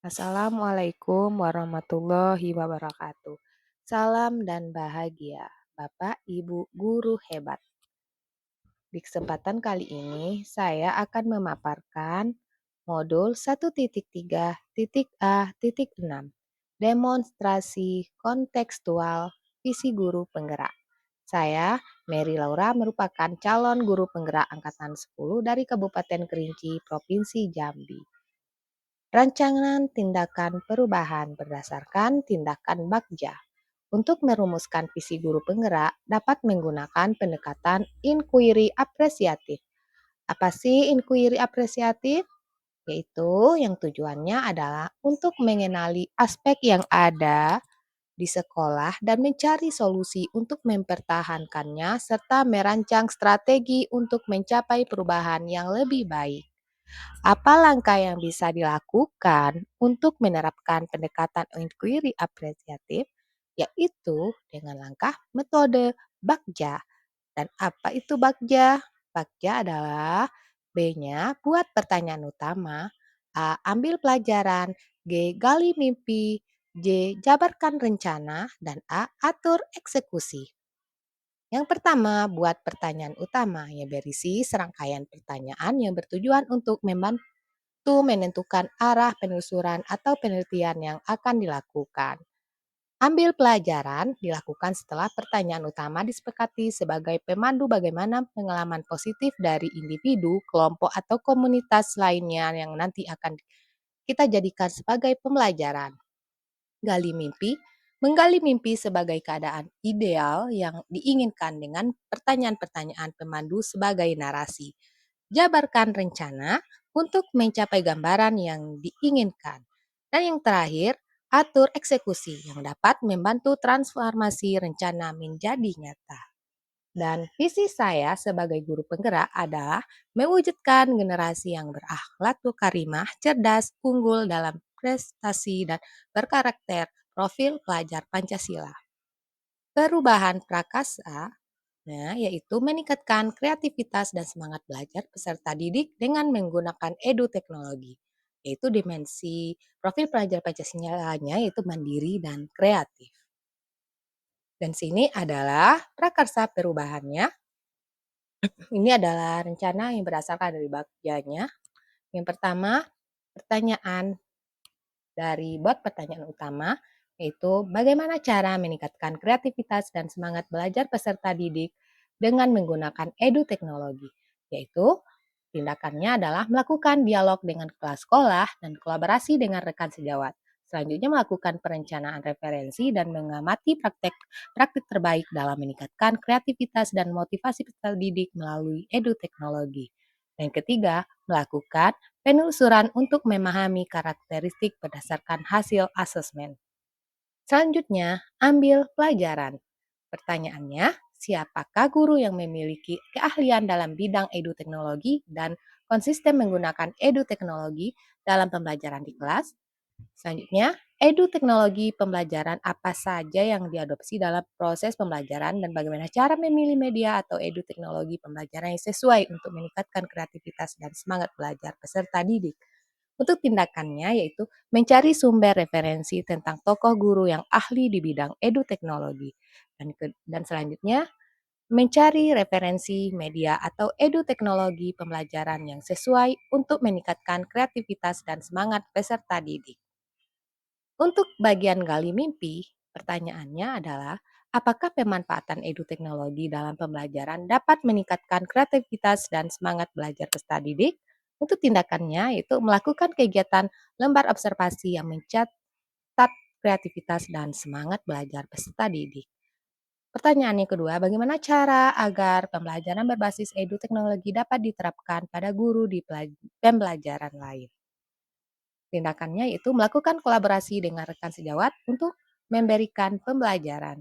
Assalamualaikum warahmatullahi wabarakatuh. Salam dan bahagia, Bapak, Ibu, guru hebat. Di kesempatan kali ini, saya akan memaparkan modul 1.3.A.6, demonstrasi kontekstual visi guru penggerak. Saya, Mary Laura, merupakan calon guru penggerak angkatan 10 dari Kabupaten Kerinci, Provinsi Jambi. Rancangan tindakan perubahan berdasarkan tindakan Bagja. Untuk merumuskan visi guru penggerak dapat menggunakan pendekatan inquiry apresiatif. Apa sih inquiry apresiatif? Yaitu yang tujuannya adalah untuk mengenali aspek yang ada di sekolah dan mencari solusi untuk mempertahankannya serta merancang strategi untuk mencapai perubahan yang lebih baik. Apa langkah yang bisa dilakukan untuk menerapkan pendekatan inquiry apresiatif? Yaitu dengan langkah metode Bagja. Dan apa itu Bagja? Bagja adalah B-nya buat pertanyaan utama, A. Ambil pelajaran, G. Gali mimpi, J. Jabarkan rencana, dan A. Atur eksekusi. Yang pertama, buat pertanyaan utama yang berisi serangkaian pertanyaan yang bertujuan untuk membantu menentukan arah penelusuran atau penelitian yang akan dilakukan. Ambil pelajaran dilakukan setelah pertanyaan utama disepakati sebagai pemandu bagaimana pengalaman positif dari individu, kelompok, atau komunitas lainnya yang nanti akan kita jadikan sebagai pembelajaran. Gali mimpi, menggali mimpi sebagai keadaan ideal yang diinginkan dengan pertanyaan-pertanyaan pemandu sebagai narasi. Jabarkan rencana untuk mencapai gambaran yang diinginkan. Dan yang terakhir, atur eksekusi yang dapat membantu transformasi rencana menjadi nyata. Dan visi saya sebagai guru penggerak adalah mewujudkan generasi yang berakhlak karimah, cerdas, unggul dalam prestasi, dan berkarakter profil pelajar Pancasila. Perubahan prakasa yaitu meningkatkan kreativitas dan semangat belajar peserta didik dengan menggunakan edu-teknologi, yaitu dimensi profil pelajar Pancasilanya yaitu mandiri dan kreatif. Dan sini adalah prakarsa perubahannya. Ini adalah rencana yang berdasarkan dari bagiannya. Yang pertama, pertanyaan dari buat pertanyaan utama, yaitu bagaimana cara meningkatkan kreativitas dan semangat belajar peserta didik dengan menggunakan edu-teknologi, yaitu tindakannya adalah melakukan dialog dengan kepala sekolah dan kolaborasi dengan rekan sejawat. Selanjutnya melakukan perencanaan referensi dan mengamati praktik terbaik dalam meningkatkan kreativitas dan motivasi peserta didik melalui edu-teknologi. Dan ketiga, melakukan penelusuran untuk memahami karakteristik berdasarkan hasil asesmen. Selanjutnya, ambil pelajaran. Pertanyaannya, siapakah guru yang memiliki keahlian dalam bidang edu-teknologi dan konsisten menggunakan edu-teknologi dalam pembelajaran di kelas? Selanjutnya, edu-teknologi pembelajaran apa saja yang diadopsi dalam proses pembelajaran dan bagaimana cara memilih media atau edu-teknologi pembelajaran yang sesuai untuk meningkatkan kreativitas dan semangat belajar peserta didik. Untuk tindakannya yaitu mencari sumber referensi tentang tokoh guru yang ahli di bidang edu-teknologi. Dan selanjutnya, mencari referensi media atau edu-teknologi pembelajaran yang sesuai untuk meningkatkan kreativitas dan semangat peserta didik. Untuk bagian gali mimpi, pertanyaannya adalah apakah pemanfaatan edu-teknologi dalam pembelajaran dapat meningkatkan kreativitas dan semangat belajar peserta didik? Untuk tindakannya yaitu melakukan kegiatan lembar observasi yang mencatat kreativitas dan semangat belajar peserta didik. Pertanyaan yang kedua, bagaimana cara agar pembelajaran berbasis edu-teknologi dapat diterapkan pada guru di pembelajaran lain? Tindakannya yaitu melakukan kolaborasi dengan rekan sejawat untuk memberikan pembelajaran.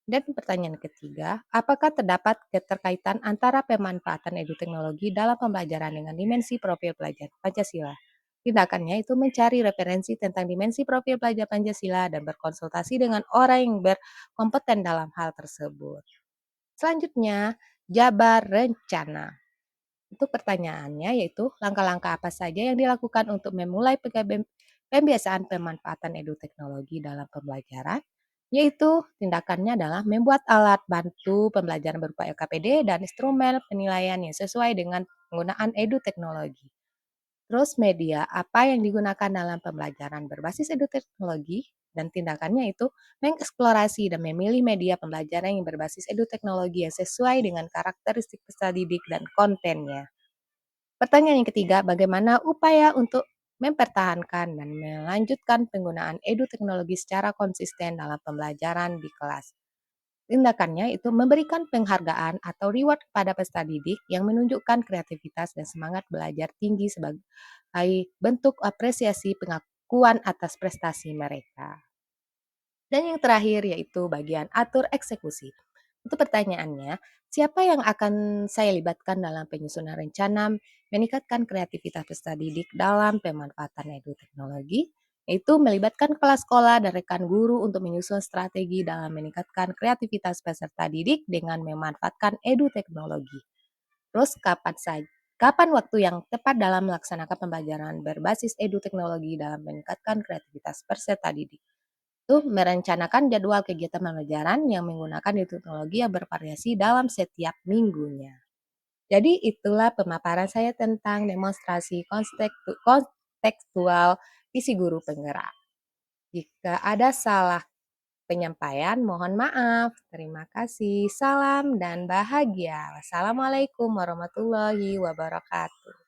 Dan pertanyaan ketiga, apakah terdapat keterkaitan antara pemanfaatan edu-teknologi dalam pembelajaran dengan dimensi profil pelajar Pancasila? Tindakannya itu mencari referensi tentang dimensi profil pelajar Pancasila dan berkonsultasi dengan orang yang berkompeten dalam hal tersebut. Selanjutnya, jabar rencana. Untuk pertanyaannya yaitu langkah-langkah apa saja yang dilakukan untuk memulai pembiasaan pemanfaatan teknologi dalam pembelajaran, yaitu tindakannya adalah membuat alat bantu pembelajaran berupa LKPD dan instrumen penilaian yang sesuai dengan penggunaan teknologi. Terus media apa yang digunakan dalam pembelajaran berbasis teknologi dan tindakannya itu mengeksplorasi dan memilih media pembelajaran yang berbasis teknologi yang sesuai dengan karakteristik peserta didik dan kontennya. Pertanyaan yang ketiga, bagaimana upaya untuk mempertahankan dan melanjutkan penggunaan teknologi secara konsisten dalam pembelajaran di kelas? Tindakannya itu memberikan penghargaan atau reward kepada peserta didik yang menunjukkan kreativitas dan semangat belajar tinggi sebagai bentuk apresiasi pengakuan atas prestasi mereka. Dan yang terakhir yaitu bagian atur eksekusi. Untuk pertanyaannya, siapa yang akan saya libatkan dalam penyusunan rencana meningkatkan kreativitas peserta didik dalam pemanfaatan teknologi? Yaitu melibatkan kepala sekolah dan rekan guru untuk menyusun strategi dalam meningkatkan kreativitas peserta didik dengan memanfaatkan teknologi. Terus kapan waktu yang tepat dalam melaksanakan pembelajaran berbasis teknologi dalam meningkatkan kreativitas peserta didik? Itu merencanakan jadwal kegiatan pembelajaran yang menggunakan teknologi yang bervariasi dalam setiap minggunya. Jadi itulah pemaparan saya tentang demonstrasi kontekstual visi guru penggerak. Jika ada salah penyampaian, mohon maaf. Terima kasih. Salam dan bahagia. Wassalamualaikum warahmatullahi wabarakatuh.